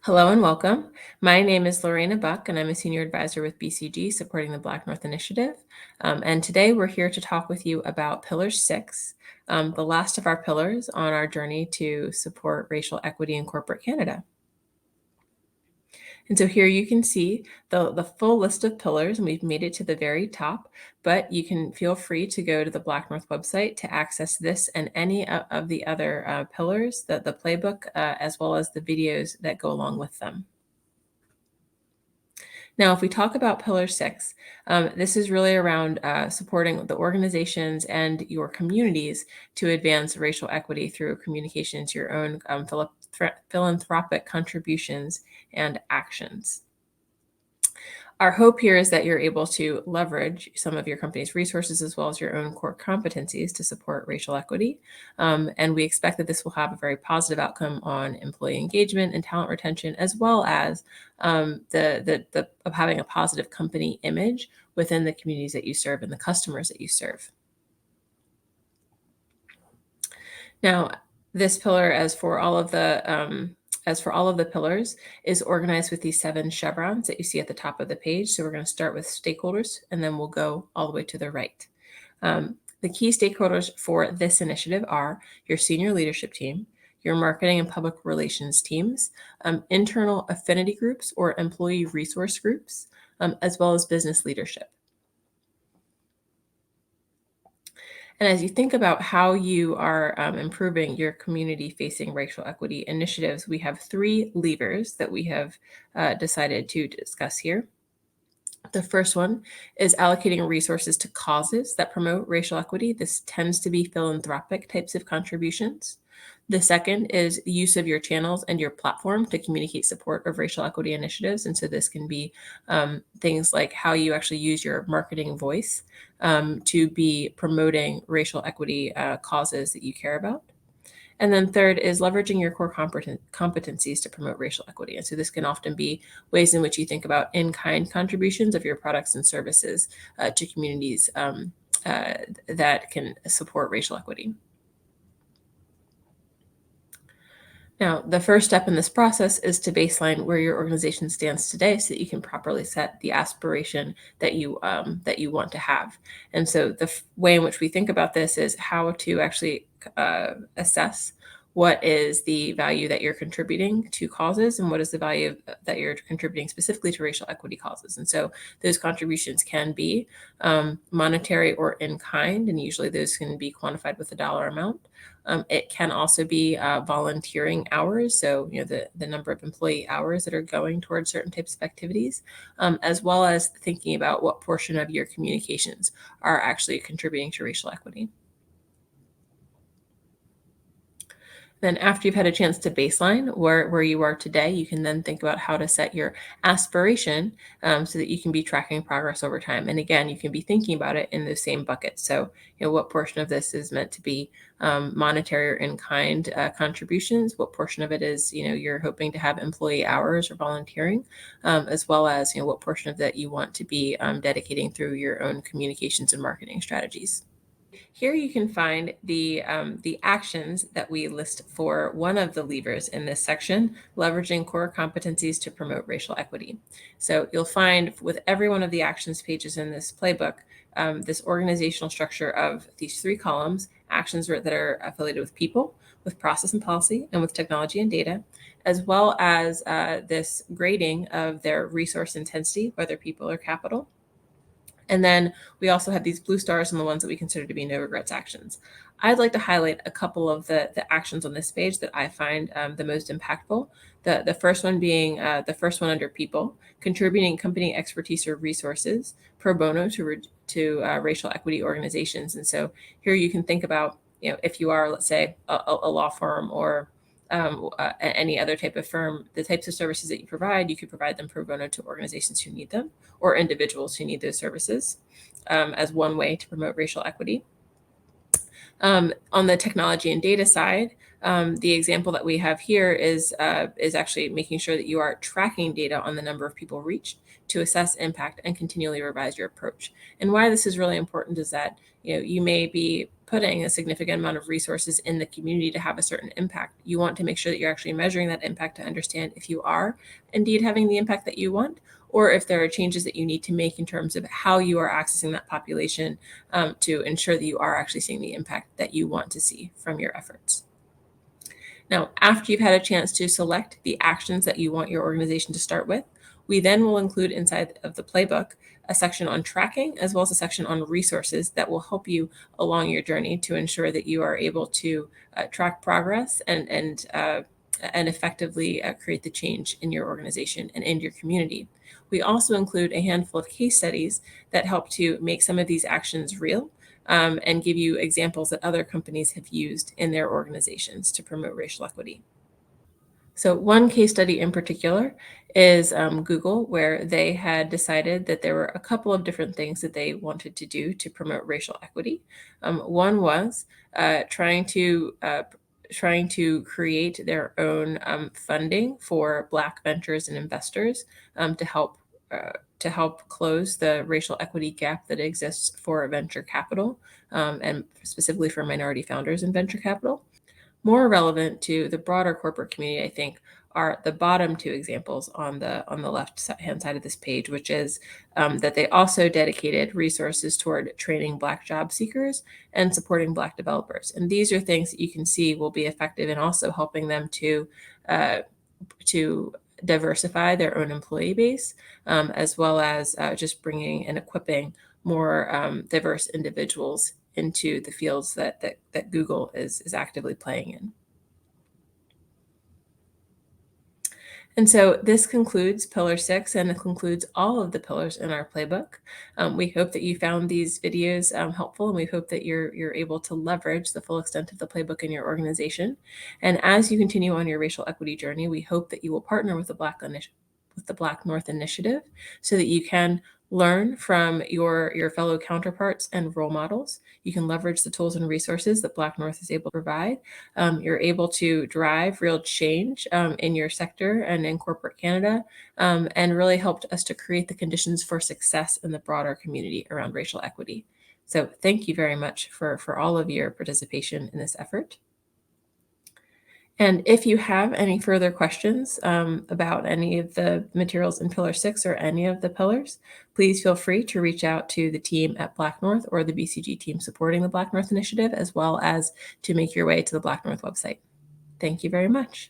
Hello and welcome. My name is Lorena Buck, and I'm a senior advisor with BCG supporting the BlackNorth Initiative. And today we're here to talk with you about Pillar 6, the last of our pillars on our journey to support racial equity in corporate Canada. And so here you can see the full list of pillars, and we've made it to the very top, but you can feel free to go to the BlackNorth website to access this and any of the other pillars, the playbook, as well as the videos that go along with them. Now, if we talk about Pillar 6, this is really around supporting the organizations and your communities to advance racial equity through communications, your own philanthropic contributions and actions. Our hope here is that you're able to leverage some of your company's resources as well as your own core competencies to support racial equity. And we expect that this will have a very positive outcome on employee engagement and talent retention, as well as of having a positive company image within the communities that you serve and the customers that you serve. Now, this pillar, as for all of the pillars, is organized with these 7 chevrons that you see at the top of the page. So we're going to start with stakeholders, and then we'll go all the way to the right. The key stakeholders for this initiative are your senior leadership team, your marketing and public relations teams, internal affinity groups or employee resource groups, as well as business leadership. And as you think about how you are improving your community-facing racial equity initiatives, we have 3 levers that we have decided to discuss here. The first one is allocating resources to causes that promote racial equity. This tends to be philanthropic types of contributions. The second is use of your channels and your platform to communicate support of racial equity initiatives. And so this can be things like how you actually use your marketing voice to be promoting racial equity causes that you care about. And then third is leveraging your core competencies to promote racial equity. And so this can often be ways in which you think about in-kind contributions of your products and services to communities that can support racial equity. Now, the first step in this process is to baseline where your organization stands today so that you can properly set the aspiration that you want to have. And so the way in which we think about this is how to actually assess what is the value that you're contributing to causes and what is the value that you're contributing specifically to racial equity causes. And so those contributions can be monetary or in kind, and usually those can be quantified with a dollar amount. It can also be volunteering hours, so the number of employee hours that are going towards certain types of activities, as well as thinking about what portion of your communications are actually contributing to racial equity. Then after you've had a chance to baseline where you are today, you can then think about how to set your aspiration so that you can be tracking progress over time. And again, you can be thinking about it in the same buckets. So, what portion of this is meant to be monetary or in-kind contributions? What portion of it is, you're hoping to have employee hours or volunteering, as well as, what portion of that you want to be dedicating through your own communications and marketing strategies. Here you can find the actions that we list for one of the levers in this section, leveraging core competencies to promote racial equity. So you'll find with every one of the actions pages in this playbook, this organizational structure of these 3 columns, actions that are affiliated with people, with process and policy, and with technology and data, as well as this grading of their resource intensity, whether people or capital. And then we also have these blue stars and the ones that we consider to be no regrets actions. I'd like to highlight a couple of the actions on this page that I find the most impactful. The first one being the first one under people, contributing company expertise or resources pro bono to racial equity organizations. And so here you can think about, if you are, let's say, a law firm or any other type of firm, the types of services that you could provide them pro bono to organizations who need them or individuals who need those services as one way to promote racial equity. On the technology and data side, The example that we have here is actually making sure that you are tracking data on the number of people reached to assess impact and continually revise your approach. And why this is really important is that you may be putting a significant amount of resources in the community to have a certain impact. You want to make sure that you're actually measuring that impact to understand if you are indeed having the impact that you want, or if there are changes that you need to make in terms of how you are accessing that population to ensure that you are actually seeing the impact that you want to see from your efforts. Now, after you've had a chance to select the actions that you want your organization to start with, we then will include inside of the playbook a section on tracking as well as a section on resources that will help you along your journey to ensure that you are able to track progress and effectively create the change in your organization and in your community. We also include a handful of case studies that help to make some of these actions real and give you examples that other companies have used in their organizations to promote racial equity. So, one case study in particular is Google, where they had decided that there were a couple of different things that they wanted to do to promote racial equity. One was trying to create their own funding for Black ventures and investors to help close the racial equity gap that exists for venture capital and specifically for minority founders in venture capital. More relevant to the broader corporate community, I think, are the bottom two examples on the left hand side of this page, which is that they also dedicated resources toward training Black job seekers and supporting Black developers. And these are things that you can see will be effective in also helping them uh, to diversify their own employee base, as well as just bringing and equipping more diverse individuals into the fields that Google is actively playing in. And so this concludes Pillar 6 and it concludes all of the pillars in our playbook. We hope that you found these videos helpful, and we hope that you're able to leverage the full extent of the playbook in your organization. And as you continue on your racial equity journey, we hope that you will partner with the BlackNorth Initiative so that you can learn from your fellow counterparts and role models. You can leverage the tools and resources that BlackNorth is able to provide. You're able to drive real change in your sector and in corporate Canada, and really helped us to create the conditions for success in the broader community around racial equity. So thank you very much for all of your participation in this effort. And if you have any further questions about any of the materials in Pillar 6 or any of the pillars, please feel free to reach out to the team at BlackNorth or the BCG team supporting the BlackNorth Initiative, as well as to make your way to the BlackNorth website. Thank you very much.